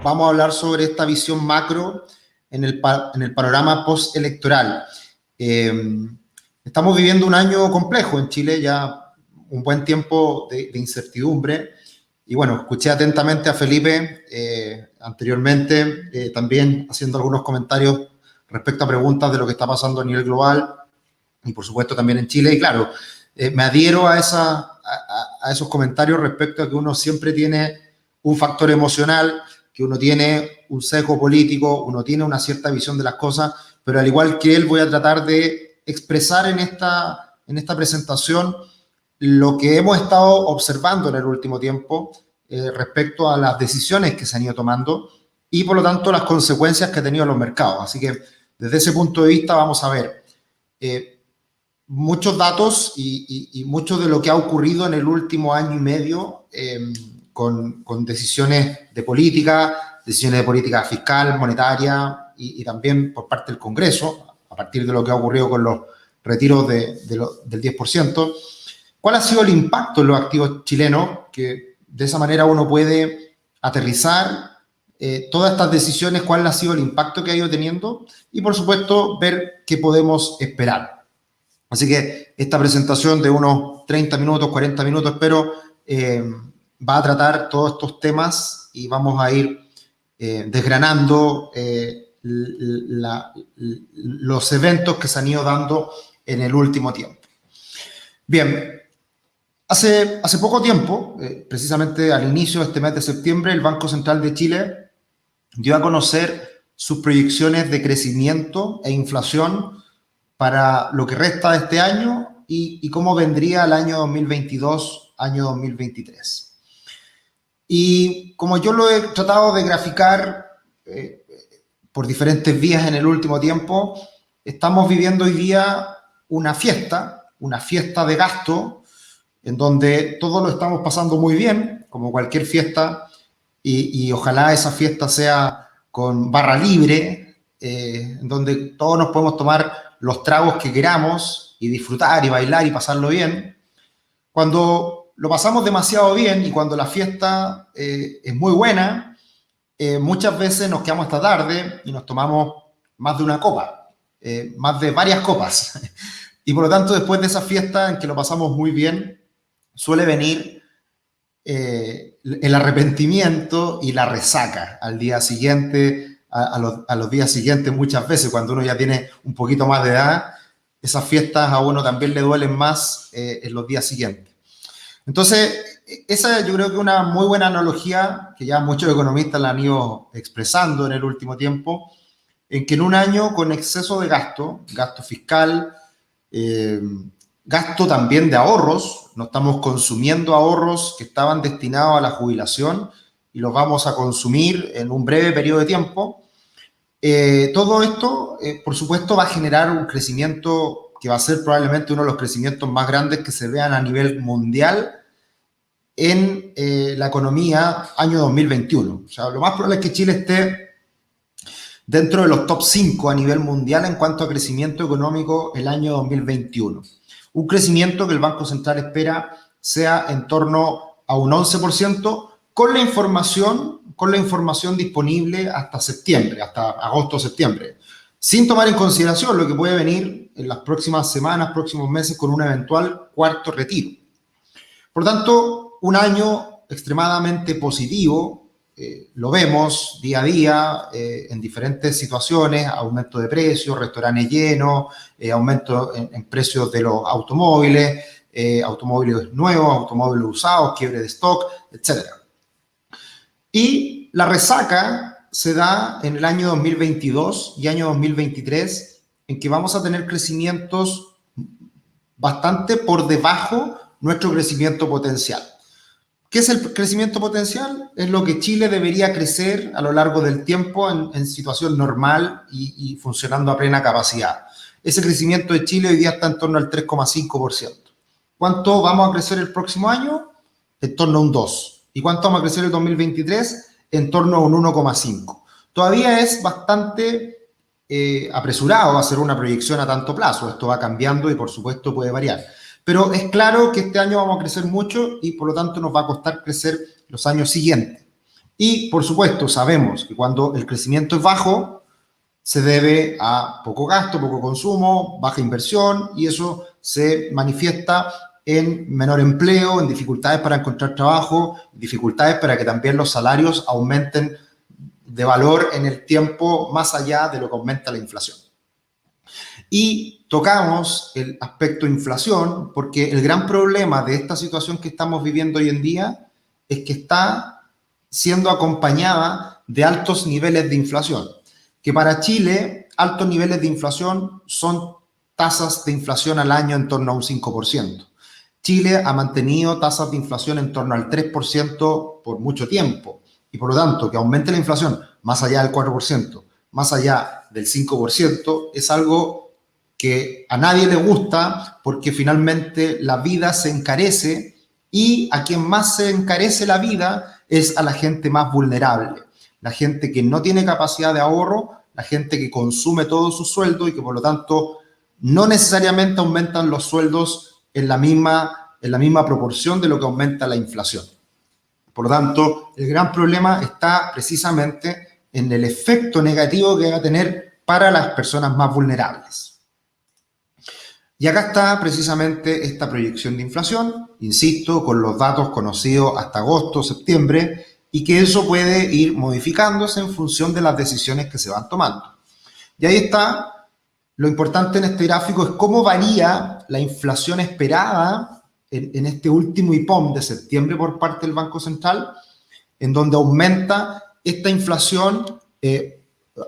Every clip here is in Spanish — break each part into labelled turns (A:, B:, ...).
A: vamos a hablar sobre esta visión macro en el panorama postelectoral. Estamos viviendo un año complejo en Chile, ya un buen tiempo de incertidumbre. Y bueno, escuché atentamente a Felipe anteriormente, también haciendo algunos comentarios respecto a preguntas de lo que está pasando a nivel global y por supuesto también en Chile. Y claro, me adhiero a esos comentarios respecto a que uno siempre tiene un factor emocional, que uno tiene un sesgo político, uno tiene una cierta visión de las cosas, pero al igual que él voy a tratar de expresar en esta presentación lo que hemos estado observando en el último tiempo respecto a las decisiones que se han ido tomando y por lo tanto las consecuencias que ha tenido los mercados. Así que desde ese punto de vista vamos a ver muchos datos y mucho de lo que ha ocurrido en el último año y medio con decisiones de política fiscal, monetaria y también por parte del Congreso, a partir de lo que ha ocurrido con los retiros del 10%. ¿Cuál ha sido el impacto en los activos chilenos? Que de esa manera uno puede aterrizar todas estas decisiones, cuál ha sido el impacto que ha ido teniendo y, por supuesto, ver qué podemos esperar. Así que esta presentación de unos 30 minutos, 40 minutos, espero, va a tratar todos estos temas y vamos a ir desgranando los eventos que se han ido dando en el último tiempo. Bien, hace poco tiempo, precisamente al inicio de este mes de septiembre, el Banco Central de Chile dio a conocer sus proyecciones de crecimiento e inflación para lo que resta de este año y cómo vendría el año 2022, año 2023. Y como yo lo he tratado de graficar por diferentes vías en el último tiempo, estamos viviendo hoy día una fiesta de gasto, en donde todos lo estamos pasando muy bien, como cualquier fiesta, y ojalá esa fiesta sea con barra libre, en donde todos nos podemos tomar los tragos que queramos y disfrutar y bailar y pasarlo bien. Cuando lo pasamos demasiado bien y cuando la fiesta es muy buena, muchas veces nos quedamos hasta tarde y nos tomamos más de una copa, más de varias copas. Y por lo tanto, después de esa fiesta en que lo pasamos muy bien, suele venir el arrepentimiento y la resaca al día siguiente, a los días siguientes. Muchas veces cuando uno ya tiene un poquito más de edad, esas fiestas a uno también le duelen más en los días siguientes. Entonces, esa yo creo que es una muy buena analogía que ya muchos economistas la han ido expresando en el último tiempo, en que en un año con exceso de gasto fiscal, gasto también de ahorros, no estamos consumiendo ahorros que estaban destinados a la jubilación y los vamos a consumir en un breve periodo de tiempo. Todo esto, por supuesto, va a generar un crecimiento que va a ser probablemente uno de los crecimientos más grandes que se vean a nivel mundial en la economía año 2021. O sea, lo más probable es que Chile esté dentro de los top 5 a nivel mundial en cuanto a crecimiento económico el año 2021. Un crecimiento que el Banco Central espera sea en torno a un 11% con la información disponible hasta septiembre, hasta agosto-septiembre, sin tomar en consideración lo que puede venir en las próximas semanas, próximos meses con un eventual cuarto retiro. Por tanto, un año extremadamente positivo. Lo vemos día a día en diferentes situaciones, aumento de precios, restaurantes llenos, aumento en precios de los automóviles, automóviles nuevos, automóviles usados, quiebre de stock, etc. Y la resaca se da en el año 2022 y año 2023, en que vamos a tener crecimientos bastante por debajo de nuestro crecimiento potencial. ¿Qué es el crecimiento potencial? Es lo que Chile debería crecer a lo largo del tiempo en situación normal y funcionando a plena capacidad. Ese crecimiento de Chile hoy día está en torno al 3,5%. ¿Cuánto vamos a crecer el próximo año? En torno a un 2%. ¿Y cuánto vamos a crecer el 2023? En torno a un 1,5%. Todavía es bastante apresurado hacer una proyección a tanto plazo. Esto va cambiando y, por supuesto, puede variar. Pero es claro que este año vamos a crecer mucho y por lo tanto nos va a costar crecer los años siguientes. Y, por supuesto, sabemos que cuando el crecimiento es bajo, se debe a poco gasto, poco consumo, baja inversión, y eso se manifiesta en menor empleo, en dificultades para encontrar trabajo, dificultades para que también los salarios aumenten de valor en el tiempo más allá de lo que aumenta la inflación. Y tocamos el aspecto inflación porque el gran problema de esta situación que estamos viviendo hoy en día es que está siendo acompañada de altos niveles de inflación, que para Chile altos niveles de inflación son tasas de inflación al año en torno a un 5%. Chile ha mantenido tasas de inflación en torno al 3% por mucho tiempo, y por lo tanto que aumente la inflación más allá del 4%, más allá del 5%, es algo que a nadie le gusta porque finalmente la vida se encarece y a quien más se encarece la vida es a la gente más vulnerable, la gente que no tiene capacidad de ahorro, la gente que consume todo su sueldo y que por lo tanto no necesariamente aumentan los sueldos en la misma proporción de lo que aumenta la inflación. Por lo tanto, el gran problema está precisamente en el efecto negativo que va a tener para las personas más vulnerables. Y acá está precisamente esta proyección de inflación, insisto, con los datos conocidos hasta agosto, septiembre, y que eso puede ir modificándose en función de las decisiones que se van tomando. Y ahí está, lo importante en este gráfico es cómo varía la inflación esperada en este último IPOM de septiembre por parte del Banco Central, en donde aumenta esta inflación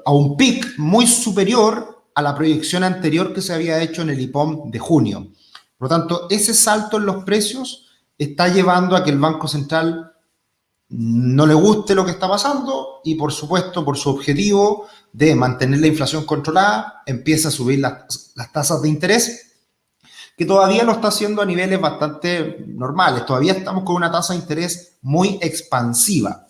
A: a un pic muy superior a la proyección anterior que se había hecho en el IPOM de junio. Por lo tanto, ese salto en los precios está llevando a que el Banco Central no le guste lo que está pasando y, por supuesto, por su objetivo de mantener la inflación controlada, empieza a subir las tasas de interés, que todavía lo está haciendo a niveles bastante normales. Todavía estamos con una tasa de interés muy expansiva.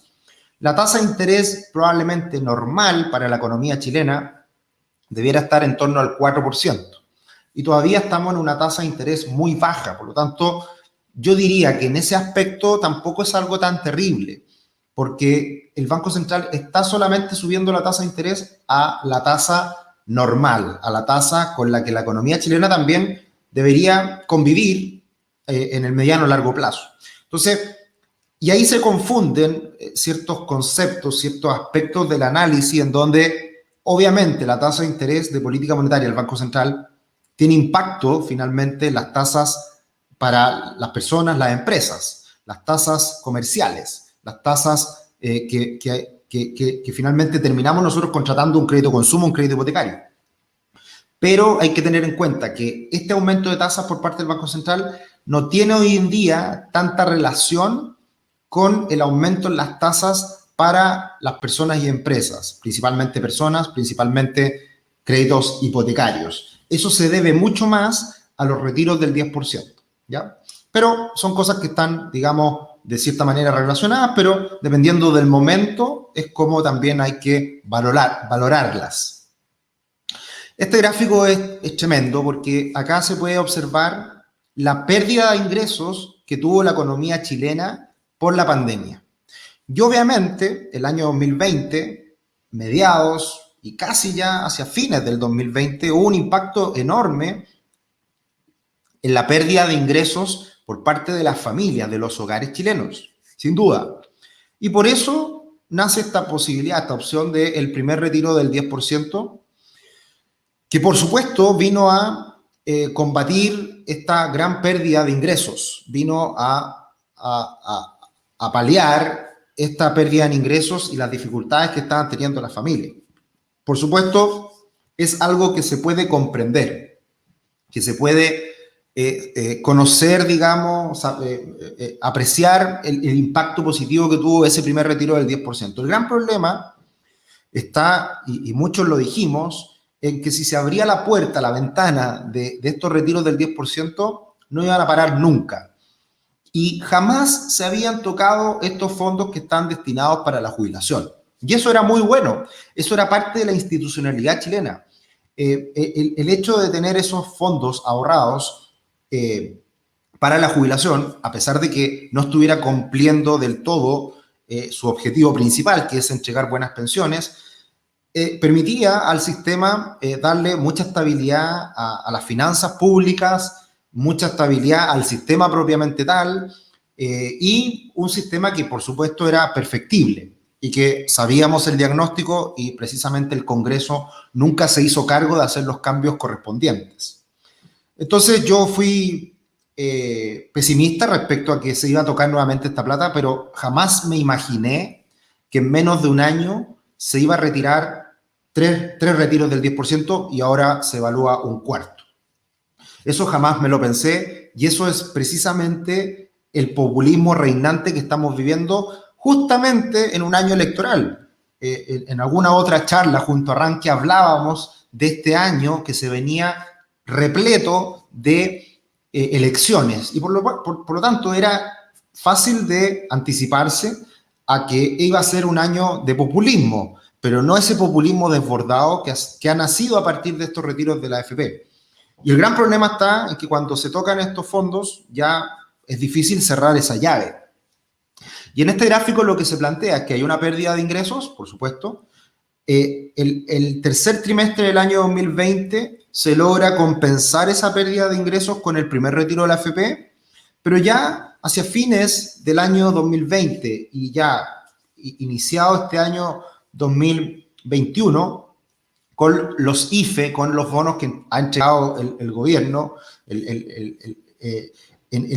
A: La tasa de interés probablemente normal para la economía chilena debiera estar en torno al 4%. Y todavía estamos en una tasa de interés muy baja. Por lo tanto, yo diría que en ese aspecto tampoco es algo tan terrible, porque el Banco Central está solamente subiendo la tasa de interés a la tasa normal, a la tasa con la que la economía chilena también debería convivir en el mediano o largo plazo. Entonces, y ahí se confunden ciertos conceptos, ciertos aspectos del análisis en donde obviamente la tasa de interés de política monetaria del Banco Central tiene impacto finalmente en las tasas para las personas, las empresas, las tasas comerciales, las tasas que finalmente terminamos nosotros contratando un crédito de consumo, un crédito hipotecario. Pero hay que tener en cuenta que este aumento de tasas por parte del Banco Central no tiene hoy en día tanta relación con el aumento en las tasas para las personas y empresas, principalmente personas, principalmente créditos hipotecarios. Eso se debe mucho más a los retiros del 10%, ¿ya? Pero son cosas que están, digamos, de cierta manera relacionadas, pero dependiendo del momento es como también hay que valorarlas. Este gráfico es tremendo porque acá se puede observar la pérdida de ingresos que tuvo la economía chilena por la pandemia. Y obviamente el año 2020, mediados y casi ya hacia fines del 2020, hubo un impacto enorme en la pérdida de ingresos por parte de las familias, de los hogares chilenos, sin duda. Y por eso nace esta posibilidad, esta opción del primer retiro del 10%, que por supuesto vino a combatir esta gran pérdida de ingresos, vino a paliar esta pérdida en ingresos y las dificultades que estaban teniendo las familias. Por supuesto, es algo que se puede comprender, que se puede conocer, digamos, apreciar el impacto positivo que tuvo ese primer retiro del 10%. El gran problema está, y muchos lo dijimos, en que si se abría la puerta, la ventana de estos retiros del 10%, no iban a parar nunca. Y jamás se habían tocado estos fondos que están destinados para la jubilación. Y eso era muy bueno, eso era parte de la institucionalidad chilena. El hecho de tener esos fondos ahorrados para la jubilación, a pesar de que no estuviera cumpliendo del todo su objetivo principal, que es entregar buenas pensiones, permitía al sistema darle mucha estabilidad a las finanzas públicas, mucha estabilidad al sistema propiamente tal, y un sistema que por supuesto era perfectible y que sabíamos el diagnóstico y precisamente el Congreso nunca se hizo cargo de hacer los cambios correspondientes. Entonces yo fui pesimista respecto a que se iba a tocar nuevamente esta plata, pero jamás me imaginé que en menos de un año se iba a retirar tres retiros del 10% y ahora se evalúa un cuarto. Eso jamás me lo pensé y eso es precisamente el populismo reinante que estamos viviendo justamente en un año electoral. En alguna otra charla junto a Ranque hablábamos de este año que se venía repleto de elecciones y por lo tanto era fácil de anticiparse a que iba a ser un año de populismo, pero no ese populismo desbordado que ha nacido a partir de estos retiros de la AFP. Y el gran problema está en que cuando se tocan estos fondos ya es difícil cerrar esa llave. Y en este gráfico lo que se plantea es que hay una pérdida de ingresos, por supuesto. El tercer trimestre del año 2020 se logra compensar esa pérdida de ingresos con el primer retiro de la AFP, pero ya hacia fines del año 2020 y ya iniciado este año 2021, con los IFE, con los bonos que ha entregado el gobierno en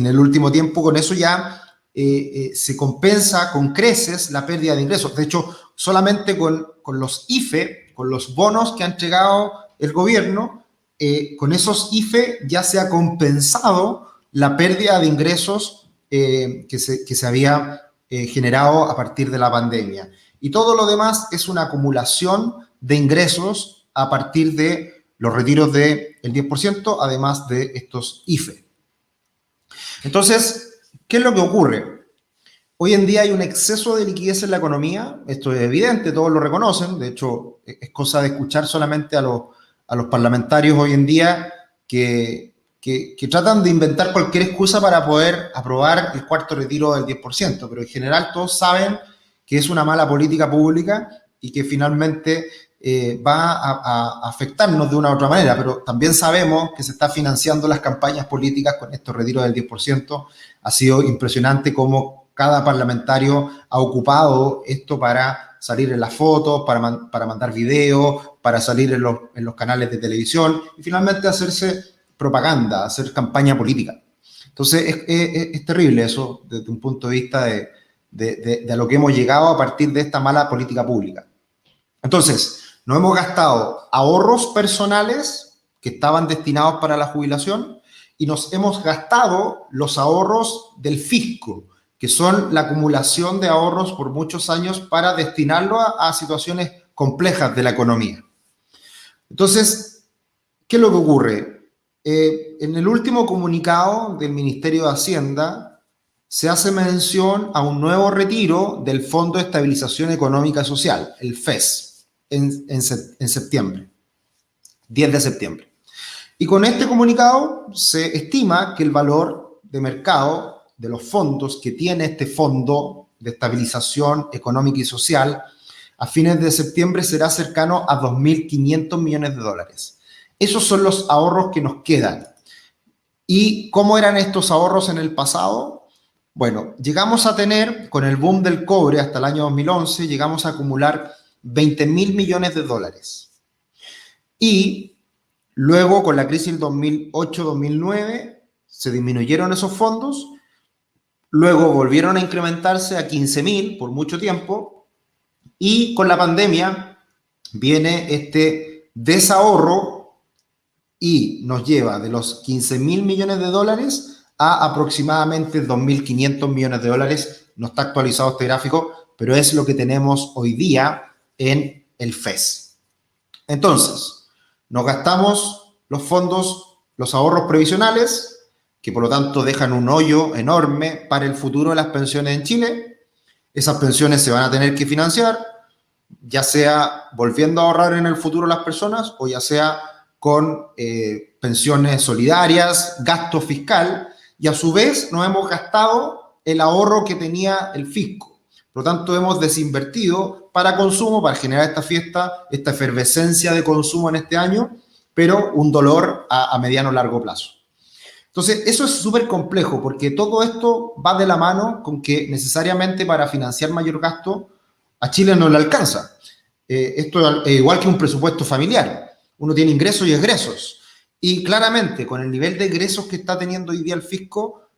A: el último tiempo, con eso ya se compensa con creces la pérdida de ingresos. De hecho, solamente con los IFE, con los bonos que ha entregado el gobierno, con esos IFE ya se ha compensado la pérdida de ingresos que se había generado a partir de la pandemia. Y todo lo demás es una acumulación de ingresos a partir de los retiros del 10%, además de estos IFE. Entonces, ¿qué es lo que ocurre? Hoy en día hay un exceso de liquidez en la economía, esto es evidente, todos lo reconocen, de hecho es cosa de escuchar solamente a los parlamentarios hoy en día que tratan de inventar cualquier excusa para poder aprobar el cuarto retiro del 10%, pero en general todos saben que es una mala política pública y que finalmente va a afectarnos de una u otra manera, pero también sabemos que se está financiando las campañas políticas con estos retiros del 10%. Ha sido impresionante cómo cada parlamentario ha ocupado esto para salir en las fotos, para mandar videos, para salir en los canales de televisión y finalmente hacerse propaganda, hacer campaña política. Entonces es terrible eso desde un punto de vista de a lo que hemos llegado a partir de esta mala política pública. Entonces, nos hemos gastado ahorros personales que estaban destinados para la jubilación y nos hemos gastado los ahorros del fisco, que son la acumulación de ahorros por muchos años para destinarlo a situaciones complejas de la economía. Entonces, ¿qué es lo que ocurre? En el último comunicado del Ministerio de Hacienda se hace mención a un nuevo retiro del Fondo de Estabilización Económica y Social, el FES, en septiembre, 10 de septiembre. Y con este comunicado se estima que el valor de mercado de los fondos que tiene este Fondo de Estabilización Económica y Social a fines de septiembre será cercano a 2.500 millones de dólares. Esos son los ahorros que nos quedan. ¿Y cómo eran estos ahorros en el pasado? Bueno, llegamos a tener, con el boom del cobre hasta el año 2011, llegamos a acumular 20.000 millones de dólares. Y luego, con la crisis del 2008-2009, se disminuyeron esos fondos, luego volvieron a incrementarse a 15.000 por mucho tiempo, y con la pandemia viene este desahorro y nos lleva de los 15.000 millones de dólares a aproximadamente 2.500 millones de dólares. No está actualizado este gráfico, pero es lo que tenemos hoy día en el FES. Entonces, nos gastamos los fondos, los ahorros previsionales, que por lo tanto dejan un hoyo enorme para el futuro de las pensiones en Chile. Esas pensiones se van a tener que financiar, ya sea volviendo a ahorrar en el futuro las personas o ya sea con pensiones solidarias, gasto fiscal, y a su vez nos hemos gastado el ahorro que tenía el fisco. Por lo tanto, hemos desinvertido para consumo, para generar esta fiesta, esta efervescencia de consumo en este año, pero un dolor a mediano o largo plazo. Entonces, eso es súper complejo porque todo esto va de la mano con que necesariamente para financiar mayor gasto a Chile no le alcanza. Esto es igual que un presupuesto familiar. Uno tiene ingresos y egresos. Y claramente, con el nivel de egresos que está teniendo hoy día el fisco,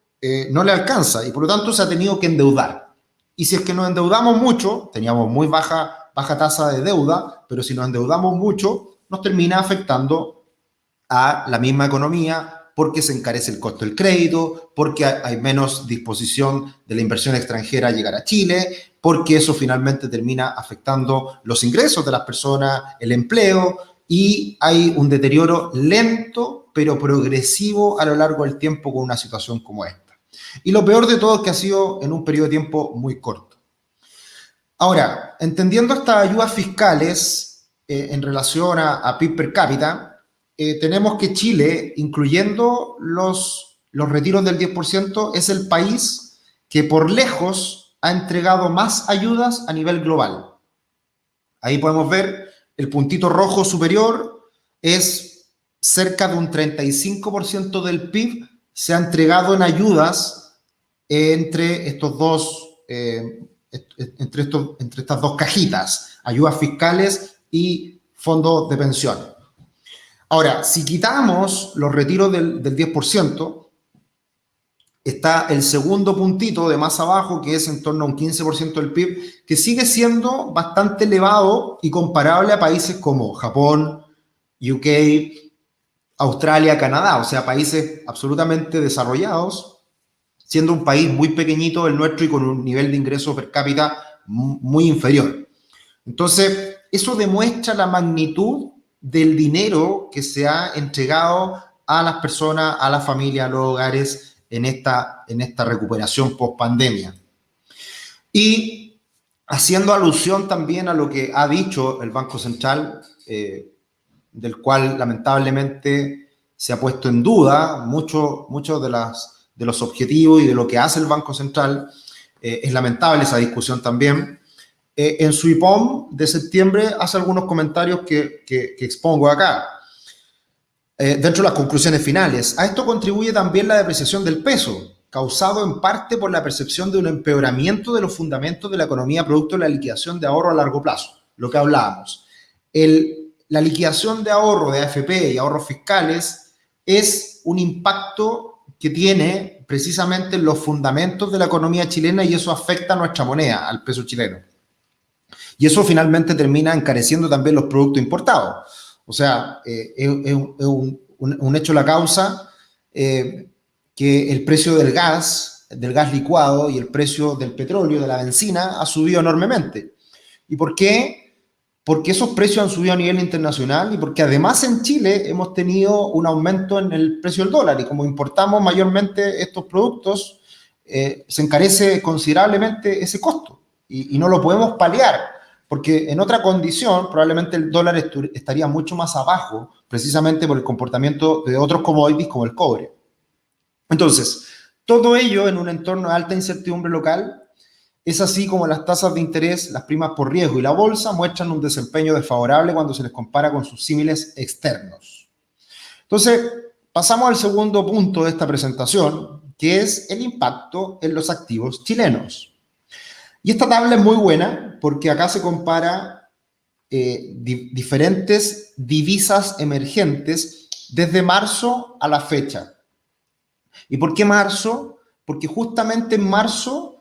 A: no le alcanza y por lo tanto se ha tenido que endeudar. Y si es que nos endeudamos mucho, teníamos muy baja tasa de deuda, pero si nos endeudamos mucho, nos termina afectando a la misma economía porque se encarece el costo del crédito, porque hay menos disposición de la inversión extranjera a llegar a Chile, porque eso finalmente termina afectando los ingresos de las personas, el empleo, y hay un deterioro lento pero progresivo a lo largo del tiempo con una situación como esta. Y lo peor de todo es que ha sido en un periodo de tiempo muy corto. Ahora, entendiendo estas ayudas fiscales en relación a PIB per cápita, tenemos que Chile, incluyendo los retiros del 10%, es el país que por lejos ha entregado más ayudas a nivel global. Ahí podemos ver el puntito rojo superior, es cerca de un 35% del PIB se ha entregado en ayudas entre estos dos, entre estas dos cajitas, ayudas fiscales y fondos de pensión. Ahora, si quitamos los retiros del 10%, está el segundo puntito de más abajo, que es en torno a un 15% del PIB, que sigue siendo bastante elevado y comparable a países como Japón, UK, Australia, Canadá, o sea, países absolutamente desarrollados, siendo un país muy pequeñito el nuestro y con un nivel de ingreso per cápita muy inferior. Entonces, eso demuestra la magnitud del dinero que se ha entregado a las personas, a las familias, a los hogares en esta recuperación post-pandemia. Y haciendo alusión también a lo que ha dicho el Banco Central, del cual lamentablemente se ha puesto en duda mucho de los objetivos y de lo que hace el Banco Central. Es lamentable esa discusión también. En su IPOM de septiembre hace algunos comentarios que expongo acá. Dentro de las conclusiones finales, a esto contribuye también la depreciación del peso, causado en parte por la percepción de un empeoramiento de los fundamentos de la economía producto de la liquidación de ahorro a largo plazo, lo que hablábamos. La liquidación de ahorro de AFP y ahorros fiscales es un impacto que tiene precisamente en los fundamentos de la economía chilena y eso afecta a nuestra moneda, al peso chileno. Y eso finalmente termina encareciendo también los productos importados. O sea, es un hecho la causa que el precio del gas licuado y el precio del petróleo, de la benzina, ha subido enormemente. ¿Y por qué? Porque esos precios han subido a nivel internacional y porque además en Chile hemos tenido un aumento en el precio del dólar y como importamos mayormente estos productos, se encarece considerablemente ese costo y no lo podemos paliar, porque en otra condición probablemente el dólar estaría mucho más abajo, precisamente por el comportamiento de otros commodities como el cobre. Entonces, todo ello en un entorno de alta incertidumbre local. Es así como las tasas de interés, las primas por riesgo y la bolsa muestran un desempeño desfavorable cuando se les compara con sus símiles externos. Entonces, pasamos al segundo punto de esta presentación, que es el impacto en los activos chilenos. Y esta tabla es muy buena porque acá se compara diferentes divisas emergentes desde marzo a la fecha. ¿Y por qué marzo? Porque justamente en marzo,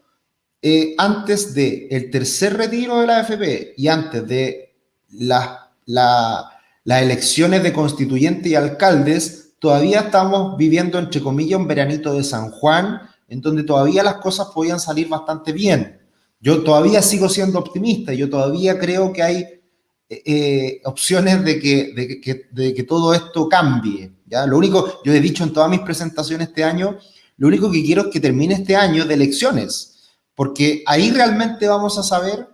A: antes del tercer retiro de la AFP y antes de las elecciones de constituyentes y alcaldes, todavía estamos viviendo, entre comillas, un veranito de San Juan, en donde todavía las cosas podían salir bastante bien. Yo todavía sigo siendo optimista, yo todavía creo que hay opciones de que todo esto cambie, ¿ya? Lo único, yo he dicho en todas mis presentaciones este año, lo único que quiero es que termine este año de elecciones, porque ahí realmente vamos a saber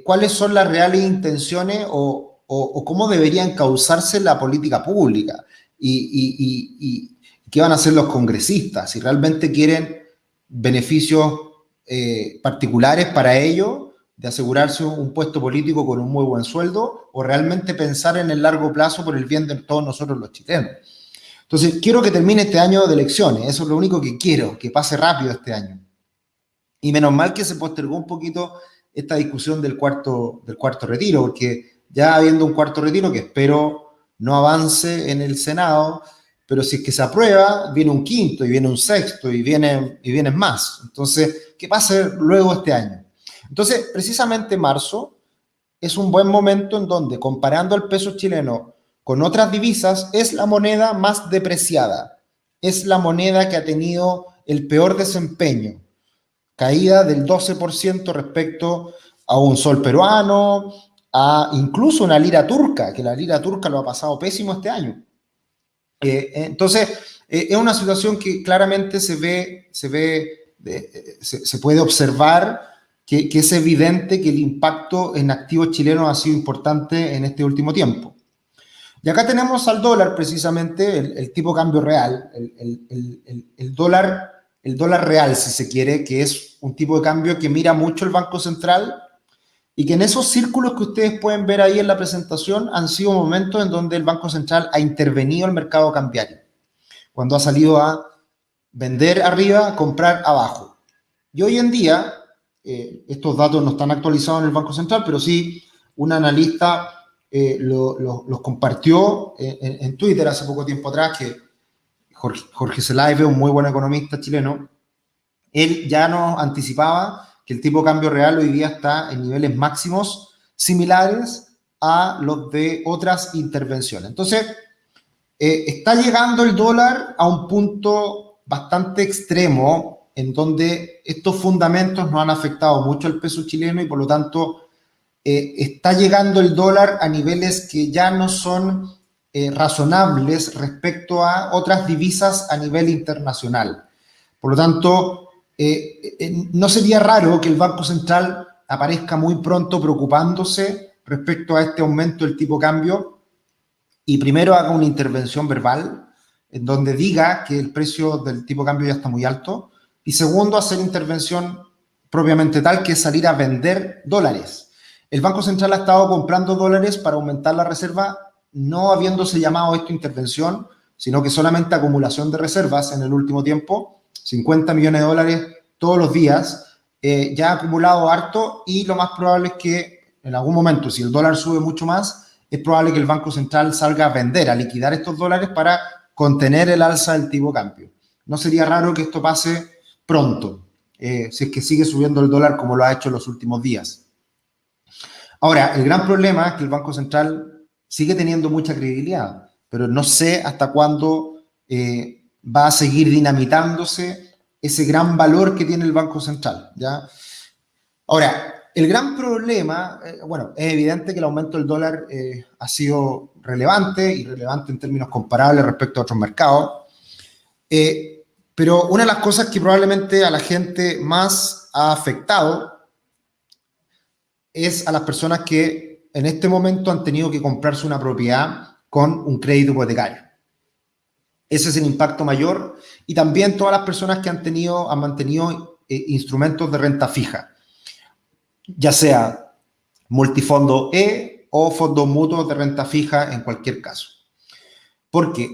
A: cuáles son las reales intenciones o cómo debería encauzarse la política pública y qué van a hacer los congresistas, si realmente quieren beneficios particulares para ello, de asegurarse un puesto político con un muy buen sueldo, o realmente pensar en el largo plazo por el bien de todos nosotros los chilenos. Entonces, quiero que termine este año de elecciones, eso es lo único que quiero, que pase rápido este año. Y menos mal que se postergó un poquito esta discusión del cuarto retiro, porque ya habiendo un cuarto retiro, que espero no avance en el Senado, pero si es que se aprueba, viene un quinto y viene un sexto y vienen más. Entonces, ¿qué pasa luego este año? Entonces, precisamente marzo es un buen momento en donde, comparando el peso chileno con otras divisas, es la moneda más depreciada, es la moneda que ha tenido el peor desempeño, caída del 12% respecto a un sol peruano, a incluso una lira turca, que la lira turca lo ha pasado pésimo este año. Entonces, es una situación que claramente se puede observar que es evidente que el impacto en activos chilenos ha sido importante en este último tiempo. Y acá tenemos al dólar, precisamente, el tipo de cambio real, el dólar real, si se quiere, que es un tipo de cambio que mira mucho el Banco Central y que en esos círculos que ustedes pueden ver ahí en la presentación han sido momentos en donde el Banco Central ha intervenido el mercado cambiario, cuando ha salido a vender arriba, comprar abajo. Y hoy en día, estos datos no están actualizados en el Banco Central, pero sí un analista los compartió en Twitter hace poco tiempo atrás, que Jorge Zelaive, un muy buen economista chileno, él ya nos anticipaba que el tipo de cambio real hoy día está en niveles máximos similares a los de otras intervenciones. Entonces, está llegando el dólar a un punto bastante extremo en donde estos fundamentos no han afectado mucho al peso chileno y por lo tanto está llegando el dólar a niveles que ya no son razonables respecto a otras divisas a nivel internacional. Por lo tanto, no sería raro que el Banco Central aparezca muy pronto preocupándose respecto a este aumento del tipo de cambio y primero haga una intervención verbal en donde diga que el precio del tipo de cambio ya está muy alto y segundo, hacer intervención propiamente tal que es salir a vender dólares. El Banco Central ha estado comprando dólares para aumentar la reserva, no habiéndose llamado esto intervención, sino que solamente acumulación de reservas en el último tiempo, 50 millones de dólares todos los días, ya ha acumulado harto y lo más probable es que en algún momento, si el dólar sube mucho más, es probable que el Banco Central salga a vender, a liquidar estos dólares para contener el alza del tipo de cambio. No sería raro que esto pase pronto, si es que sigue subiendo el dólar como lo ha hecho en los últimos días. Ahora, el gran problema es que el Banco Central sigue teniendo mucha credibilidad, pero no sé hasta cuándo va a seguir dinamitándose ese gran valor que tiene el Banco Central, ¿ya? Ahora, el gran problema, bueno, es evidente que el aumento del dólar ha sido relevante y relevante en términos comparables respecto a otros mercados, pero una de las cosas que probablemente a la gente más ha afectado es a las personas que en este momento han tenido que comprarse una propiedad con un crédito hipotecario. Ese es el impacto mayor y también todas las personas que han mantenido instrumentos de renta fija, ya sea multifondo E o fondos mutuos de renta fija en cualquier caso. Porque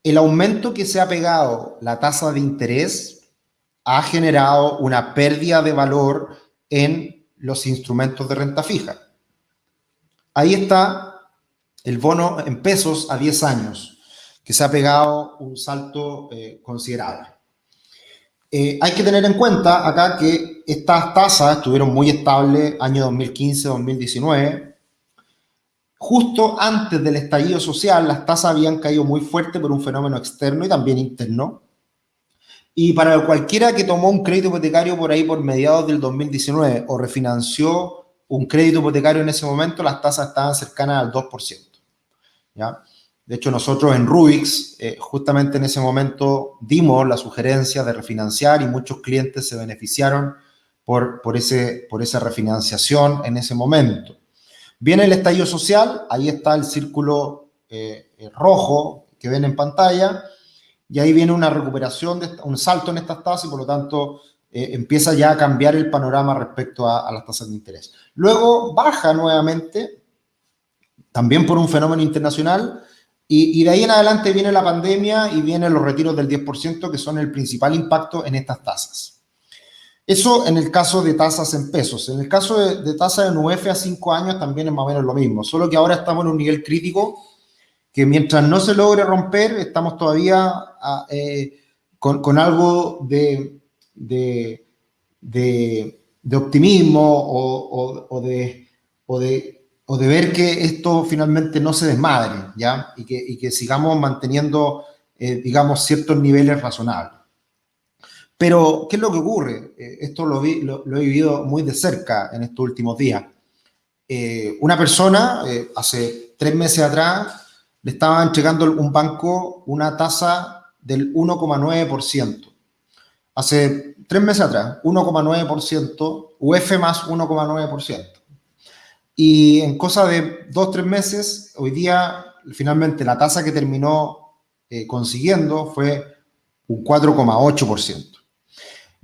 A: el aumento que se ha pegado la tasa de interés ha generado una pérdida de valor en los instrumentos de renta fija. Ahí está el bono en pesos a 10 años, que se ha pegado un salto considerable. Hay que tener en cuenta acá que estas tasas estuvieron muy estables año 2015-2019. Justo antes del estallido social, las tasas habían caído muy fuerte por un fenómeno externo y también interno. Y para cualquiera que tomó un crédito hipotecario por ahí por mediados del 2019 o refinanció un crédito hipotecario en ese momento, las tasas estaban cercanas al 2%. ¿Ya? De hecho, nosotros en Rubix, justamente en ese momento, dimos la sugerencia de refinanciar y muchos clientes se beneficiaron por esa refinanciación en ese momento. Viene el estallido social, ahí está el círculo rojo que ven en pantalla, y ahí viene una recuperación, un salto en estas tasas y por lo tanto empieza ya a cambiar el panorama respecto a las tasas de interés. Luego baja nuevamente, también por un fenómeno internacional, y de ahí en adelante viene la pandemia y vienen los retiros del 10%, que son el principal impacto en estas tasas. Eso en el caso de tasas en pesos. En el caso de tasa de NUEF a 5 años también es más o menos lo mismo, solo que ahora estamos en un nivel crítico que mientras no se logre romper, estamos todavía con algo de optimismo o de ver que esto finalmente no se desmadre, ¿ya? Y que sigamos manteniendo, digamos, ciertos niveles razonables. Pero, ¿qué es lo que ocurre? Esto lo he vivido muy de cerca en estos últimos días. Una persona, hace 3 meses atrás, le estaba entregando un banco una tasa del 1,9%. Hace 3 meses atrás, 1,9%, UF más 1,9%. Y en cosa de 2-3 meses, hoy día, finalmente, la tasa que terminó consiguiendo fue un 4,8%.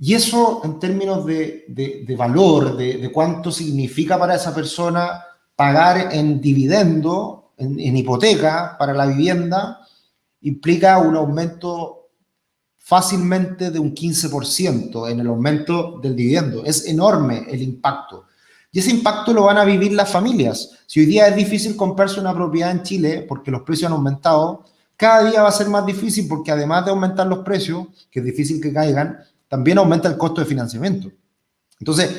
A: Y eso, en términos de valor, de cuánto significa para esa persona pagar en dividendo, en hipoteca para la vivienda, implica un aumento fácilmente de un 15% en el aumento del dividendo. Es enorme el impacto. Y ese impacto lo van a vivir las familias. Si hoy día es difícil comprarse una propiedad en Chile porque los precios han aumentado, cada día va a ser más difícil porque además de aumentar los precios, que es difícil que caigan, también aumenta el costo de financiamiento. Entonces,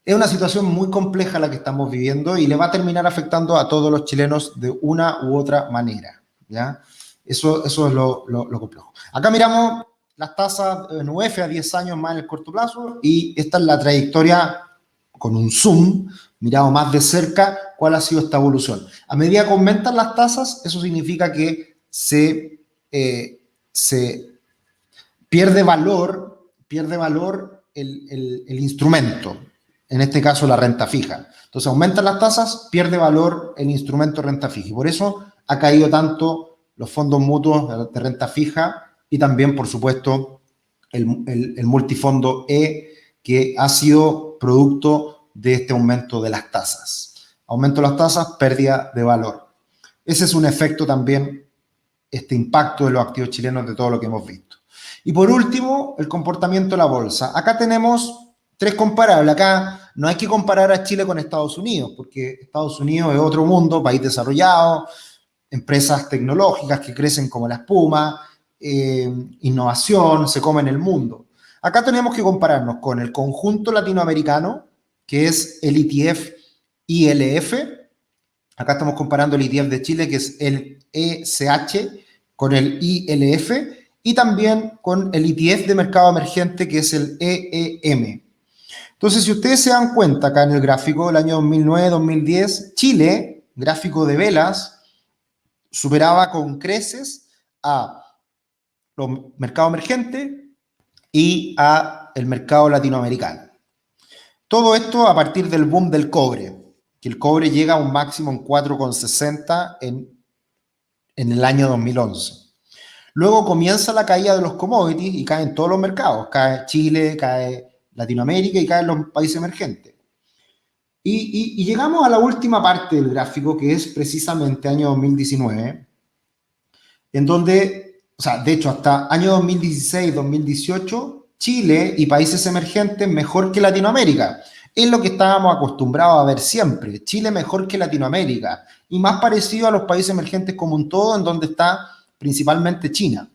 A: es una situación muy compleja la que estamos viviendo y le va a terminar afectando a todos los chilenos de una u otra manera, ¿ya? Eso es lo complejo. Acá miramos las tasas en UF a 10 años más en el corto plazo y esta es la trayectoria con un zoom, mirado más de cerca, cuál ha sido esta evolución. A medida que aumentan las tasas, eso significa que se pierde valor el instrumento, en este caso la renta fija. Entonces aumentan las tasas, pierde valor el instrumento de renta fija. Y por eso ha caído tanto los fondos mutuos de renta fija y también, por supuesto, el multifondo E, que ha sido producto de este aumento de las tasas. Aumento de las tasas, pérdida de valor. Ese es un efecto también, este impacto de los activos chilenos de todo lo que hemos visto. Y por último, el comportamiento de la bolsa. Acá tenemos 3 comparables. Acá no hay que comparar a Chile con Estados Unidos, porque Estados Unidos es otro mundo, país desarrollado, empresas tecnológicas que crecen como la espuma, innovación, se comen el mundo. Acá tenemos que compararnos con el conjunto latinoamericano, que es el ETF ILF. Acá estamos comparando el ETF de Chile, que es el ECH, con el ILF, y también con el ETF de mercado emergente, que es el EEM. Entonces, si ustedes se dan cuenta acá en el gráfico del año 2009-2010, Chile, gráfico de velas, superaba con creces a los mercados emergentes y a el mercado latinoamericano. Todo esto a partir del boom del cobre, que el cobre llega a un máximo en 4,60 en el año 2011. Luego comienza la caída de los commodities y caen todos los mercados. Cae Chile, cae Latinoamérica y caen los países emergentes. Y llegamos a la última parte del gráfico, que es precisamente año 2019, en donde, o sea, de hecho, hasta año 2016-2018, Chile y países emergentes mejor que Latinoamérica. Es lo que estábamos acostumbrados a ver siempre. Chile mejor que Latinoamérica y más parecido a los países emergentes como un todo, en donde está principalmente China.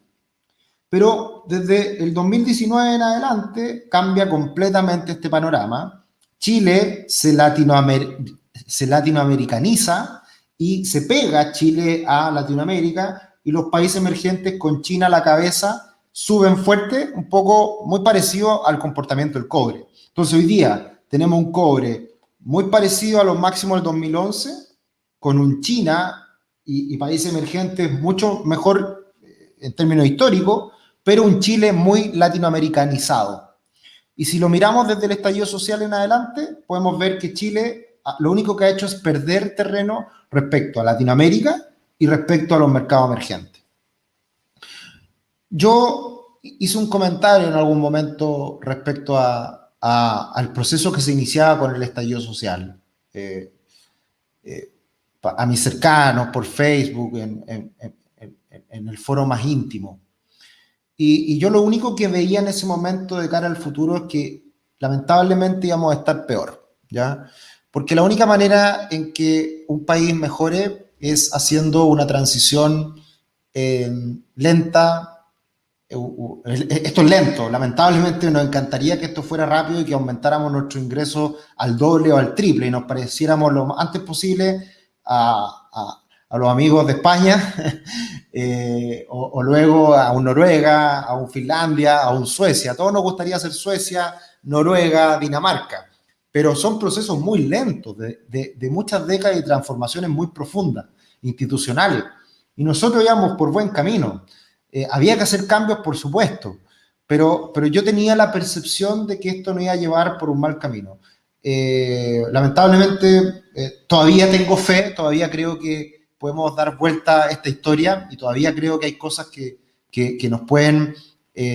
A: Pero desde el 2019 en adelante cambia completamente este panorama. Chile se latinoamericaniza y se pega Chile a Latinoamérica, y los países emergentes con China a la cabeza suben fuerte, un poco muy parecido al comportamiento del cobre. Entonces hoy día tenemos un cobre muy parecido a los máximos del 2011, con un China y países emergentes mucho mejor en términos históricos, pero un Chile muy latinoamericanizado. Y si lo miramos desde el estallido social en adelante, podemos ver que Chile lo único que ha hecho es perder terreno respecto a Latinoamérica y respecto a los mercados emergentes. Yo hice un comentario en algún momento respecto al proceso que se iniciaba con el estallido social. A mis cercanos, por Facebook, en el foro más íntimo. Y yo lo único que veía en ese momento de cara al futuro es que lamentablemente íbamos a estar peor, ¿ya? Porque la única manera en que un país mejore es haciendo una transición lenta. Esto es lento, lamentablemente nos encantaría que esto fuera rápido y que aumentáramos nuestro ingreso al doble o al triple y nos pareciéramos lo antes posible a los amigos de España o luego a un Noruega, a un Finlandia, a un Suecia. A todos nos gustaría ser Suecia, Noruega, Dinamarca, pero son procesos muy lentos, de muchas décadas y transformaciones muy profundas, institucionales, y nosotros íbamos por buen camino. Había que hacer cambios, por supuesto, pero yo tenía la percepción de que esto nos iba a llevar por un mal camino. Lamentablemente, todavía tengo fe, todavía creo que podemos dar vuelta a esta historia y todavía creo que hay cosas que nos pueden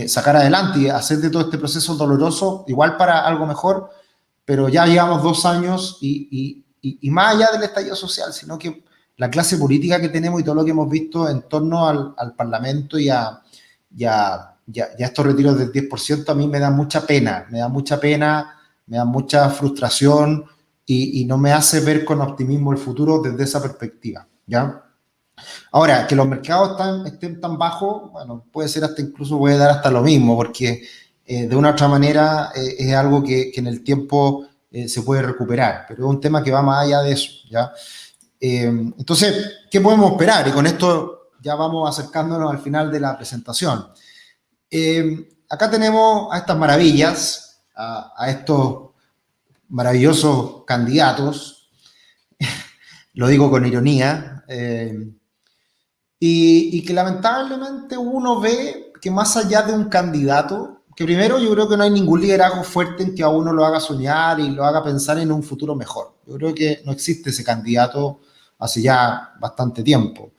A: sacar adelante y hacer de todo este proceso doloroso, igual para algo mejor, pero ya llevamos 2 años y más allá del estallido social, sino que la clase política que tenemos y todo lo que hemos visto en torno al Parlamento y a estos retiros del 10%, a mí me da mucha pena, me da mucha frustración y no me hace ver con optimismo el futuro desde esa perspectiva, ¿ya? Ahora, que los mercados estén tan bajos, bueno, puede ser incluso puede dar hasta lo mismo, porque de una u otra manera es algo que en el tiempo se puede recuperar, pero es un tema que va más allá de eso, ¿ya? Entonces, ¿qué podemos esperar? Y con esto ya vamos acercándonos al final de la presentación. Acá tenemos a estas maravillas, a estos maravillosos candidatos, lo digo con ironía, y que lamentablemente uno ve que más allá de un candidato, que primero yo creo que no hay ningún liderazgo fuerte en que a uno lo haga soñar y lo haga pensar en un futuro mejor. Yo creo que no existe ese candidato hace ya bastante tiempo.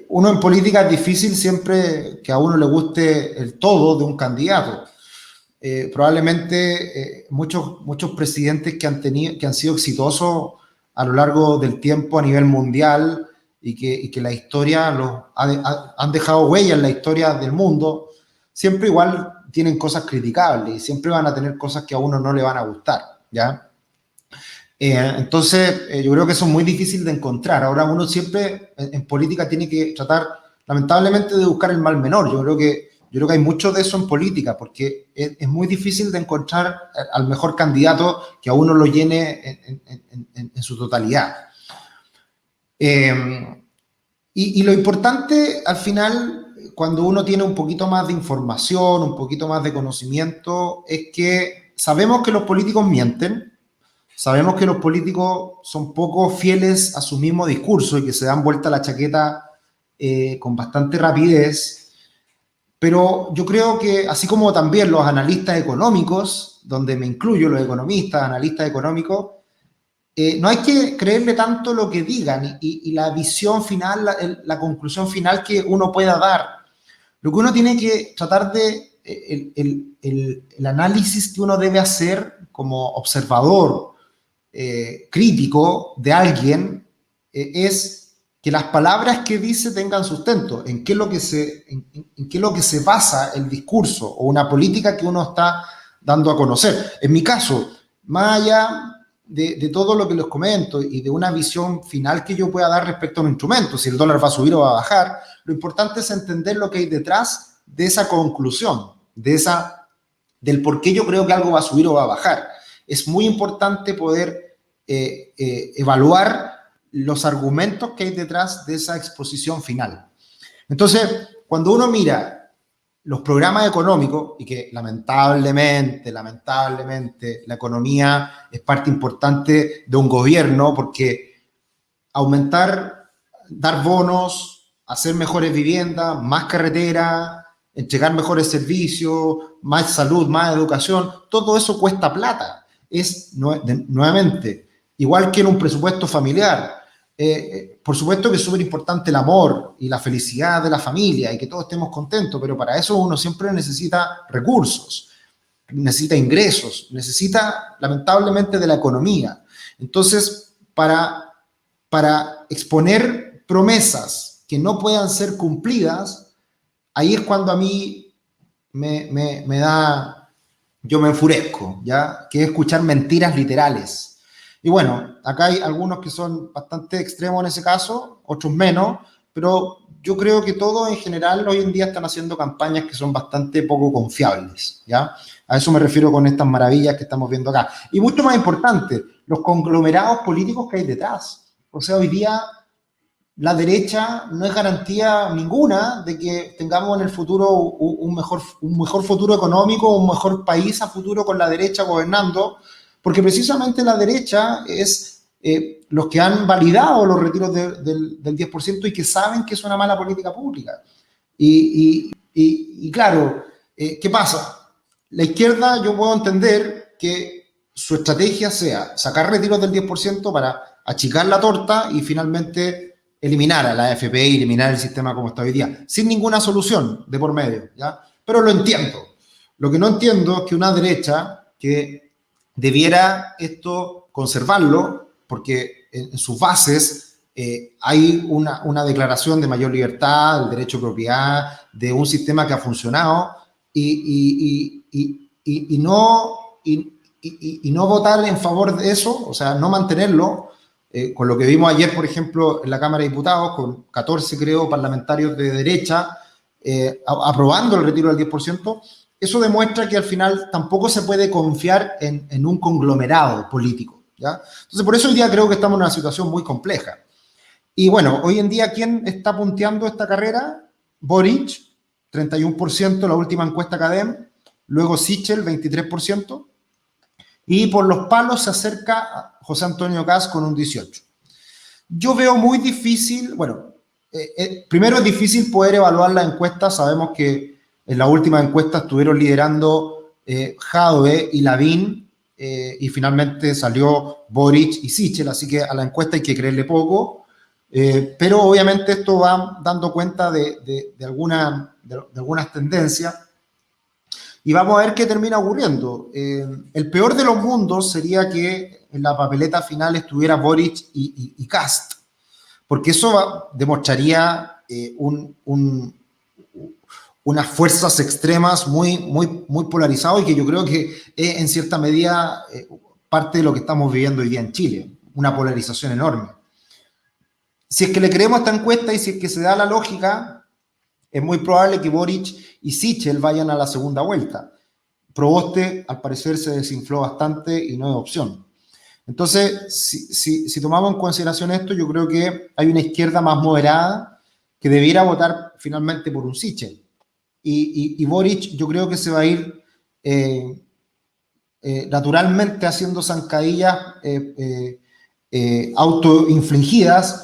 A: Uno en política es difícil siempre que a uno le guste el todo de un candidato. Probablemente muchos presidentes que han sido exitosos a lo largo del tiempo a nivel mundial y que la historia han dejado huella en la historia del mundo, siempre igual tienen cosas criticables y siempre van a tener cosas que a uno no le van a gustar, ¿ya? Entonces, yo creo que eso es muy difícil de encontrar. Ahora uno siempre en política tiene que tratar, lamentablemente, de buscar el mal menor. Yo creo que hay mucho de eso en política, porque es muy difícil de encontrar al mejor candidato que a uno lo llene en su totalidad. Y lo importante, al final, cuando uno tiene un poquito más de información, un poquito más de conocimiento, es que sabemos que los políticos mienten. Sabemos que los políticos son poco fieles a su mismo discurso y que se dan vuelta la chaqueta con bastante rapidez, pero yo creo que así como también los analistas económicos, donde me incluyo los economistas, analistas económicos, no hay que creerle tanto lo que digan y la visión final, la conclusión final que uno pueda dar. Lo que uno tiene que tratar de, el análisis que uno debe hacer como observador, crítico de alguien, es que las palabras que dice tengan sustento, en qué es lo que se basa el discurso o una política que uno está dando a conocer. En mi caso, más allá de todo lo que les comento y de una visión final que yo pueda dar respecto a un instrumento, si el dólar va a subir o va a bajar, lo importante es entender lo que hay detrás de esa conclusión, del por qué yo creo que algo va a subir o va a bajar. Es muy importante poder evaluar los argumentos que hay detrás de esa exposición final. Entonces, cuando uno mira los programas económicos, y que lamentablemente, la economía es parte importante de un gobierno, porque aumentar, dar bonos, hacer mejores viviendas, más carreteras, entregar mejores servicios, más salud, más educación, todo eso cuesta plata. Es, nuevamente, igual que en un presupuesto familiar, Por supuesto que es súper importante el amor y la felicidad de la familia y que todos estemos contentos, pero para eso uno siempre necesita recursos, necesita ingresos, necesita lamentablemente de la economía. Entonces, para exponer promesas que no puedan ser cumplidas, ahí es cuando a mí yo me enfurezco, ¿ya? Que es escuchar mentiras literales. Y bueno, acá hay algunos que son bastante extremos en ese caso, otros menos, pero yo creo que todos en general hoy en día están haciendo campañas que son bastante poco confiables, ¿ya? A eso me refiero con estas maravillas que estamos viendo acá. Y mucho más importante, los conglomerados políticos que hay detrás. O sea, hoy día la derecha no es garantía ninguna de que tengamos en el futuro un mejor futuro económico, un mejor país a futuro con la derecha gobernando, porque precisamente la derecha es los que han validado los retiros del 10% y que saben que es una mala política pública. Y claro, ¿qué pasa? La izquierda, yo puedo entender que su estrategia sea sacar retiros del 10% para achicar la torta y finalmente eliminar a la AFP y eliminar el sistema como está hoy día, sin ninguna solución de por medio, ¿ya? Pero lo entiendo. Lo que no entiendo es que una derecha que debiera esto conservarlo, porque en sus bases hay una declaración de mayor libertad, del derecho a propiedad, de un sistema que ha funcionado, y no votar en favor de eso, o sea, no mantenerlo, con lo que vimos ayer, por ejemplo, en la Cámara de Diputados, con 14, creo, parlamentarios de derecha aprobando el retiro del 10%, eso demuestra que al final tampoco se puede confiar en un conglomerado político, ¿ya? Entonces, por eso hoy día creo que estamos en una situación muy compleja. Y bueno, hoy en día, ¿quién está punteando esta carrera? Boric, 31%, la última encuesta CADEM, luego Sichel, 23%, y por los palos se acerca José Antonio Kast con un 18%. Yo veo muy difícil, bueno, primero es difícil poder evaluar la encuesta, sabemos que en la última encuesta estuvieron liderando Jadwe y Lavín, y finalmente salió Boric y Sichel, así que a la encuesta hay que creerle poco, pero obviamente esto va dando cuenta de algunas tendencias, y vamos a ver qué termina ocurriendo. El peor de los mundos sería que en la papeleta final estuviera Boric y Kast, porque eso demostraría unas fuerzas extremas muy polarizadas, y que yo creo que es en cierta medida parte de lo que estamos viviendo hoy día en Chile, una polarización enorme. Si es que le creemos a esta encuesta y si es que se da la lógica, es muy probable que Boric y Sichel vayan a la segunda vuelta. Proboste, al parecer, se desinfló bastante y no es opción. Entonces, si tomamos en consideración esto, yo creo que hay una izquierda más moderada que debiera votar finalmente por un Sichel. Y Boric, yo creo que se va a ir naturalmente haciendo zancadillas autoinfligidas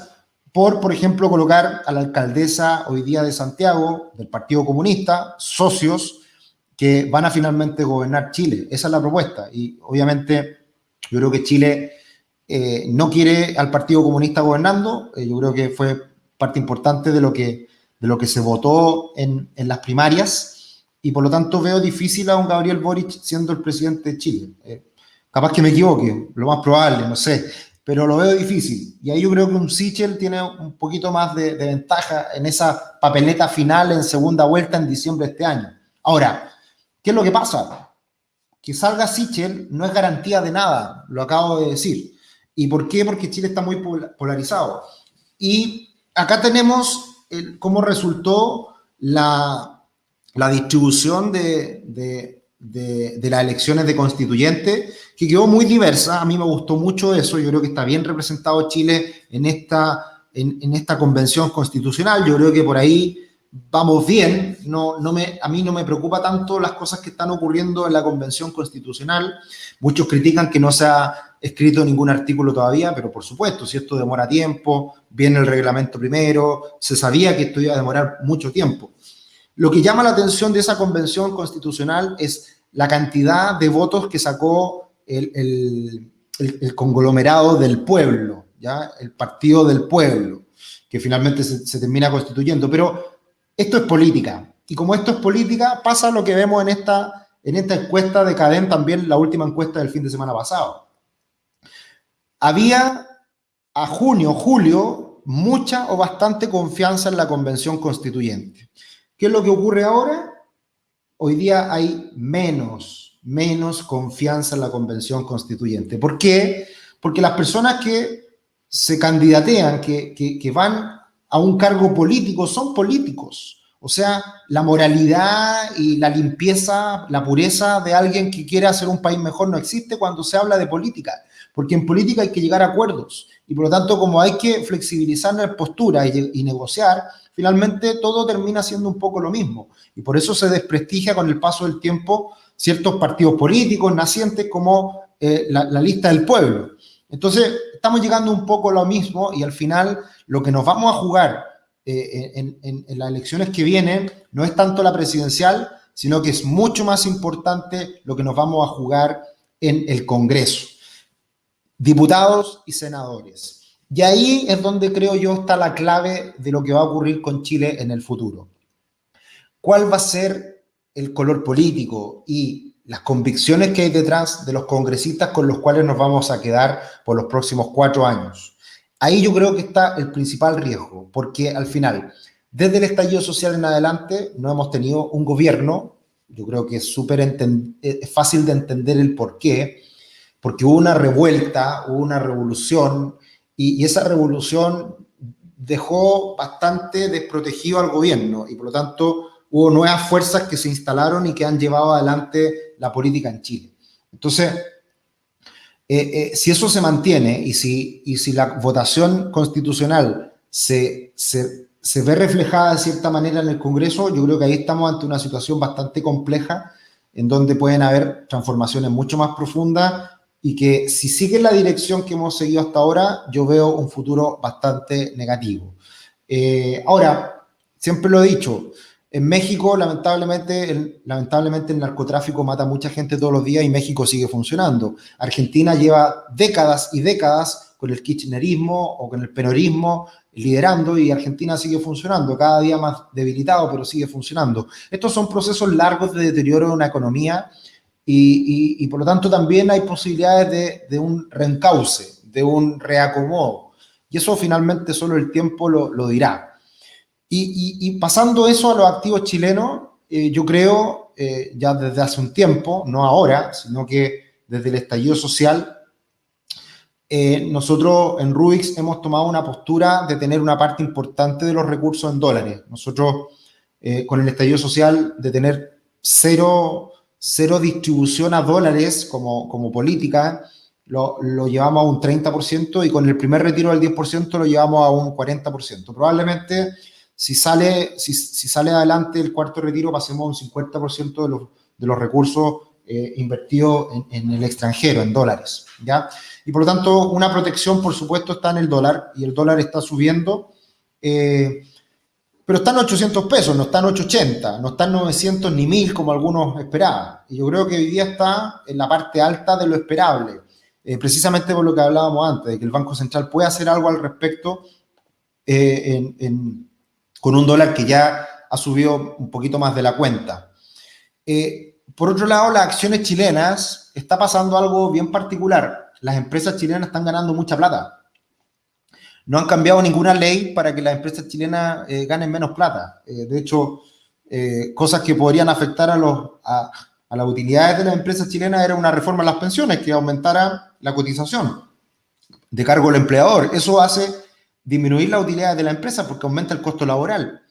A: por ejemplo, colocar a la alcaldesa hoy día de Santiago, del Partido Comunista, socios que van a finalmente gobernar Chile. Esa es la propuesta. Y obviamente yo creo que Chile no quiere al Partido Comunista gobernando. Yo creo que fue parte importante de lo que se votó en las primarias. Y por lo tanto veo difícil a un Gabriel Boric siendo el presidente de Chile. Capaz que me equivoque, lo más probable, no sé. Pero lo veo difícil. Y ahí yo creo que un Sichel tiene un poquito más de ventaja en esa papeleta final en segunda vuelta en diciembre de este año. Ahora, ¿qué es lo que pasa? Que salga Sichel no es garantía de nada, lo acabo de decir. ¿Y por qué? Porque Chile está muy polarizado. Y acá tenemos cómo resultó la distribución de las elecciones de constituyente, que quedó muy diversa. A mí me gustó mucho eso. Yo creo que está bien representado Chile en esta convención constitucional. Yo creo que por ahí vamos bien. A mí no me preocupa tanto las cosas que están ocurriendo en la convención constitucional. Muchos critican que no se ha escrito ningún artículo todavía, pero por supuesto, si esto demora tiempo, viene el reglamento primero, se sabía que esto iba a demorar mucho tiempo. Lo que llama la atención de esa convención constitucional es la cantidad de votos que sacó el conglomerado del pueblo, ¿ya? El Partido del Pueblo, que finalmente se termina constituyendo. Pero esto es política. Y como esto es política, pasa lo que vemos en esta encuesta de Cadem, también la última encuesta del fin de semana pasado. Había a julio, mucha o bastante confianza en la convención constituyente. ¿Qué es lo que ocurre ahora? Hoy día hay menos confianza en la convención constituyente. ¿Por qué? Porque las personas que se candidatean, que van a un cargo político, son políticos. O sea, la moralidad y la limpieza, la pureza de alguien que quiere hacer un país mejor no existe cuando se habla de política, porque en política hay que llegar a acuerdos y por lo tanto como hay que flexibilizar las posturas y negociar, finalmente todo termina siendo un poco lo mismo y por eso se desprestigia con el paso del tiempo ciertos partidos políticos nacientes como la lista del pueblo. Entonces estamos llegando un poco a lo mismo y al final lo que nos vamos a jugar en las elecciones que vienen no es tanto la presidencial, sino que es mucho más importante lo que nos vamos a jugar en el Congreso. Diputados y senadores. Y ahí es donde creo yo está la clave de lo que va a ocurrir con Chile en el futuro. ¿Cuál va a ser el color político y las convicciones que hay detrás de los congresistas con los cuales nos vamos a quedar por los próximos 4 años? Ahí yo creo que está el principal riesgo, porque al final, desde el estallido social en adelante, no hemos tenido un gobierno, yo creo que es fácil de entender el por qué, porque hubo una revuelta, hubo una revolución, y esa revolución dejó bastante desprotegido al gobierno, y por lo tanto hubo nuevas fuerzas que se instalaron y que han llevado adelante la política en Chile. Entonces, si eso se mantiene y si la votación constitucional se ve reflejada de cierta manera en el Congreso, yo creo que ahí estamos ante una situación bastante compleja en donde pueden haber transformaciones mucho más profundas y que si sigue la dirección que hemos seguido hasta ahora, yo veo un futuro bastante negativo. Ahora, siempre lo he dicho, en México, lamentablemente, el narcotráfico mata a mucha gente todos los días y México sigue funcionando. Argentina lleva décadas y décadas con el kirchnerismo o con el peronismo liderando y Argentina sigue funcionando, cada día más debilitado, pero sigue funcionando. Estos son procesos largos de deterioro de una economía y por lo tanto también hay posibilidades de un reencauce, de un reacomodo. Y eso finalmente solo el tiempo lo dirá. Y pasando eso a los activos chilenos, yo creo, ya desde hace un tiempo, no ahora, sino que desde el estallido social, nosotros en Rubix hemos tomado una postura de tener una parte importante de los recursos en dólares. Nosotros, con el estallido social, de tener cero distribución a dólares como política, lo llevamos a un 30% y con el primer retiro del 10% lo llevamos a un 40%. Probablemente si sale adelante el cuarto retiro, pasemos a un 50% de los recursos invertidos en el extranjero, en dólares, ¿ya? Y por lo tanto, una protección, por supuesto, está en el dólar, y el dólar está subiendo, pero está en 800 pesos, no está en 880, no está en 900 ni 1000 como algunos esperaban. Y yo creo que hoy día está en la parte alta de lo esperable, precisamente por lo que hablábamos antes, de que el Banco Central puede hacer algo al respecto con un dólar que ya ha subido un poquito más de la cuenta. Por otro lado, las acciones chilenas, está pasando algo bien particular. Las empresas chilenas están ganando mucha plata. No han cambiado ninguna ley para que las empresas chilenas ganen menos plata. De hecho, cosas que podrían afectar a las utilidades de las empresas chilenas era una reforma a las pensiones que aumentara la cotización de cargo del empleador. Eso hace disminuir la utilidad de la empresa porque aumenta el costo laboral.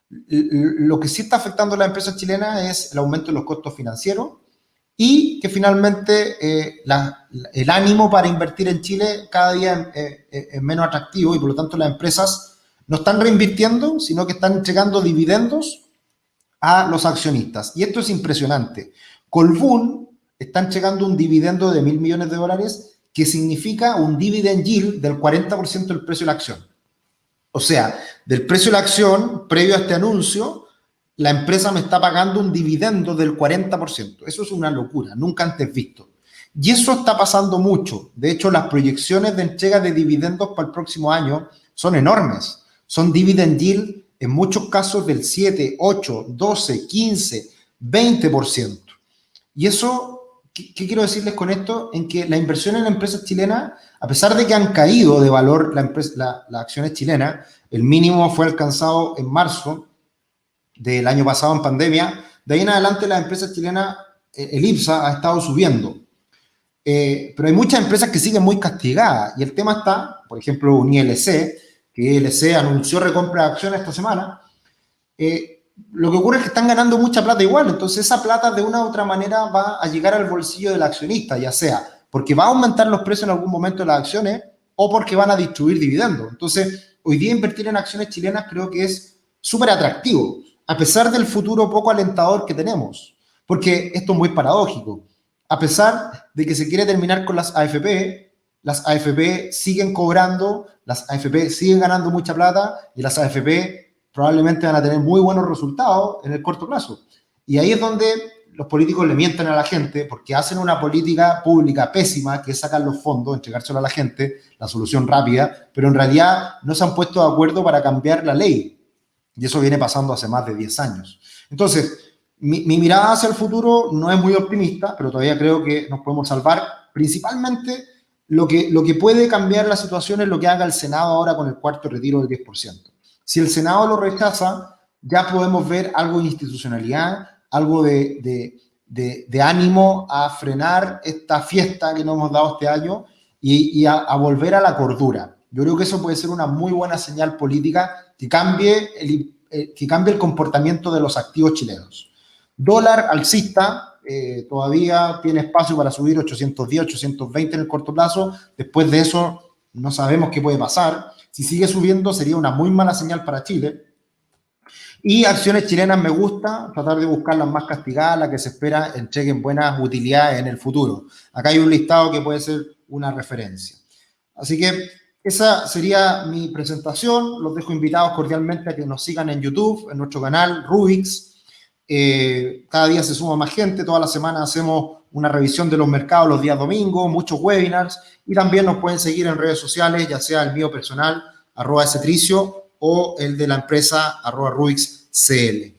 A: Lo que sí está afectando a las empresas chilenas es el aumento de los costos financieros y que finalmente el ánimo para invertir en Chile cada día es menos atractivo y por lo tanto las empresas no están reinvirtiendo, sino que están entregando dividendos a los accionistas. Y esto es impresionante. Colbún está entregando un dividendo de $1.000 millones, que significa un dividend yield del 40% del precio de la acción. O sea, del precio de la acción, previo a este anuncio, la empresa me está pagando un dividendo del 40%. Eso es una locura, nunca antes visto. Y eso está pasando mucho. De hecho, las proyecciones de entrega de dividendos para el próximo año son enormes. Son dividend yield en muchos casos del 7, 8, 12, 15, 20%. Y eso, ¿qué quiero decirles con esto? En que la inversión en empresas chilenas, a pesar de que han caído de valor las acciones chilenas, el mínimo fue alcanzado en marzo del año pasado en pandemia, de ahí en adelante las empresas chilenas, el IPSA ha estado subiendo. Pero hay muchas empresas que siguen muy castigadas y el tema está, por ejemplo, un ILC, que ILC anunció recompra de acciones esta semana. Lo que ocurre es que están ganando mucha plata igual, entonces esa plata de una u otra manera va a llegar al bolsillo del accionista, ya sea porque va a aumentar los precios en algún momento de las acciones o porque van a distribuir dividendos. Entonces, hoy día invertir en acciones chilenas creo que es súper atractivo, a pesar del futuro poco alentador que tenemos, porque esto es muy paradójico. A pesar de que se quiere terminar con las AFP siguen cobrando, las AFP siguen ganando mucha plata y las AFP probablemente van a tener muy buenos resultados en el corto plazo. Y ahí es donde los políticos le mienten a la gente porque hacen una política pública pésima, que es sacar los fondos, entregárselo a la gente, la solución rápida, pero en realidad no se han puesto de acuerdo para cambiar la ley. Y eso viene pasando hace más de 10 años. Entonces, mi mirada hacia el futuro no es muy optimista, pero todavía creo que nos podemos salvar. Principalmente, lo que puede cambiar la situación es lo que haga el Senado ahora con el cuarto retiro del 10%. Si el Senado lo rechaza, ya podemos ver algo de institucionalidad, algo de ánimo a frenar esta fiesta que nos hemos dado este año y a volver a la cordura. Yo creo que eso puede ser una muy buena señal política que cambie el comportamiento de los activos chilenos. Dólar alcista, todavía tiene espacio para subir 810, 820 en el corto plazo. Después de eso no sabemos qué puede pasar. Si sigue subiendo sería una muy mala señal para Chile. Y acciones chilenas me gusta, tratar de buscar las más castigadas, las que se espera entreguen buenas utilidades en el futuro. Acá hay un listado que puede ser una referencia. Así que esa sería mi presentación. Los dejo invitados cordialmente a que nos sigan en YouTube, en nuestro canal Rubix. Cada día se suma más gente, toda la semana hacemos una revisión de los mercados los días domingos, muchos webinars, y también nos pueden seguir en redes sociales, ya sea el mío personal, @stricio, o el de la empresa, @rubixcl.